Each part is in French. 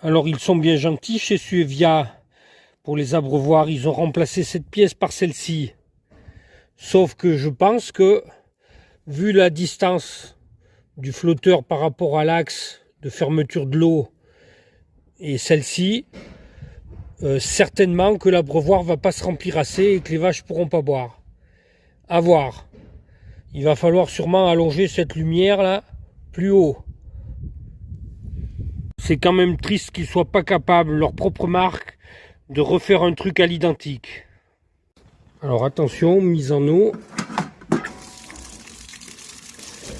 Alors ils sont bien gentils chez Suevia. Pour les abreuvoirs, ils ont remplacé cette pièce par celle-ci. Sauf que je pense que, vu la distance du flotteur par rapport à l'axe de fermeture de l'eau et celle-ci, certainement que l'abreuvoir va pas se remplir assez et que les vaches pourront pas boire. À voir. Il va falloir sûrement allonger cette lumière là plus haut. C'est quand même triste qu'ils soient pas capables, leur propre marque, de refaire un truc à l'identique. Alors attention, mise en eau.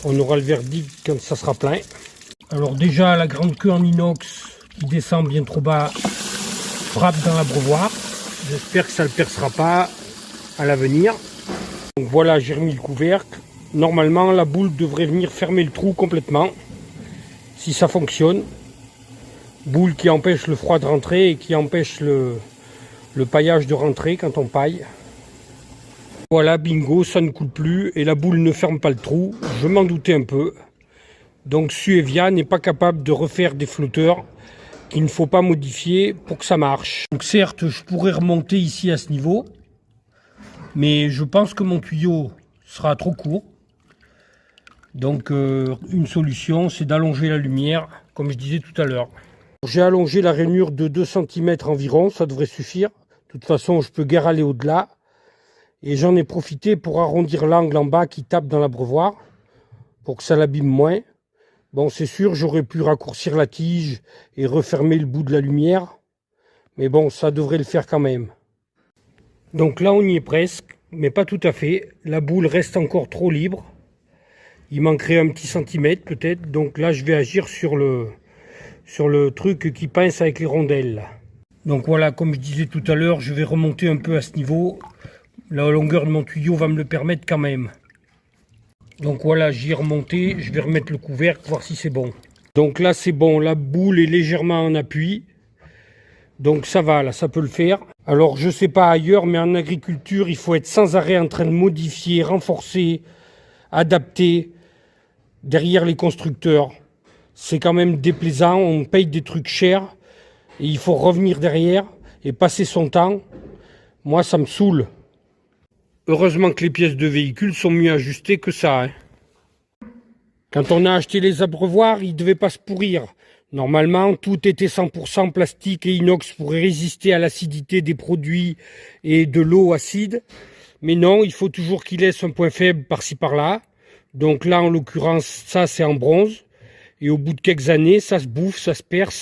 On aura le verdict quand ça sera plein. Alors déjà, la grande queue en inox qui descend bien trop bas frappe dans l'abreuvoir. J'espère que ça ne le percera pas à l'avenir. Donc voilà, j'ai remis le couvercle. Normalement, la boule devrait venir fermer le trou complètement. Si ça fonctionne. Boule qui empêche le froid de rentrer et qui empêche le paillage de rentrer quand on paille. Voilà, bingo, ça ne coule plus et la boule ne ferme pas le trou. Je m'en doutais un peu. Donc Suevia n'est pas capable de refaire des flotteurs qu'il ne faut pas modifier pour que ça marche. Donc certes, je pourrais remonter ici à ce niveau, mais je pense que mon tuyau sera trop court. Donc une solution, c'est d'allonger la lumière, comme je disais tout à l'heure. J'ai allongé la rainure de 2 cm environ, ça devrait suffire. De toute façon, je peux guère aller au-delà. Et j'en ai profité pour arrondir l'angle en bas qui tape dans l'abreuvoir, pour que ça l'abîme moins. Bon, c'est sûr, j'aurais pu raccourcir la tige et refermer le bout de la lumière. Mais bon, ça devrait le faire quand même. Donc là, on y est presque, mais pas tout à fait. La boule reste encore trop libre. Il manquerait un petit centimètre peut-être. Donc là, je vais agir sur le truc qui pince avec les rondelles. Donc voilà, comme je disais tout à l'heure, je vais remonter un peu à ce niveau. La longueur de mon tuyau va me le permettre quand même. Donc voilà, j'y ai remonté. Je vais remettre le couvercle, voir si c'est bon. Donc là, c'est bon. La boule est légèrement en appui. Donc ça va, là, ça peut le faire. Alors, je sais pas ailleurs, mais en agriculture, il faut être sans arrêt en train de modifier, renforcer, adapter derrière les constructeurs. C'est quand même déplaisant. On paye des trucs chers et il faut revenir derrière et passer son temps. Moi, ça me saoule. Heureusement que les pièces de véhicule sont mieux ajustées que ça. Hein. Quand on a acheté les abreuvoirs, ils ne devaient pas se pourrir. Normalement, tout était 100% plastique et inox pour résister à l'acidité des produits et de l'eau acide. Mais non, il faut toujours qu'il laisse un point faible par-ci par-là. Donc là, en l'occurrence, ça c'est en bronze. Et au bout de quelques années, ça se bouffe, ça se perce, ça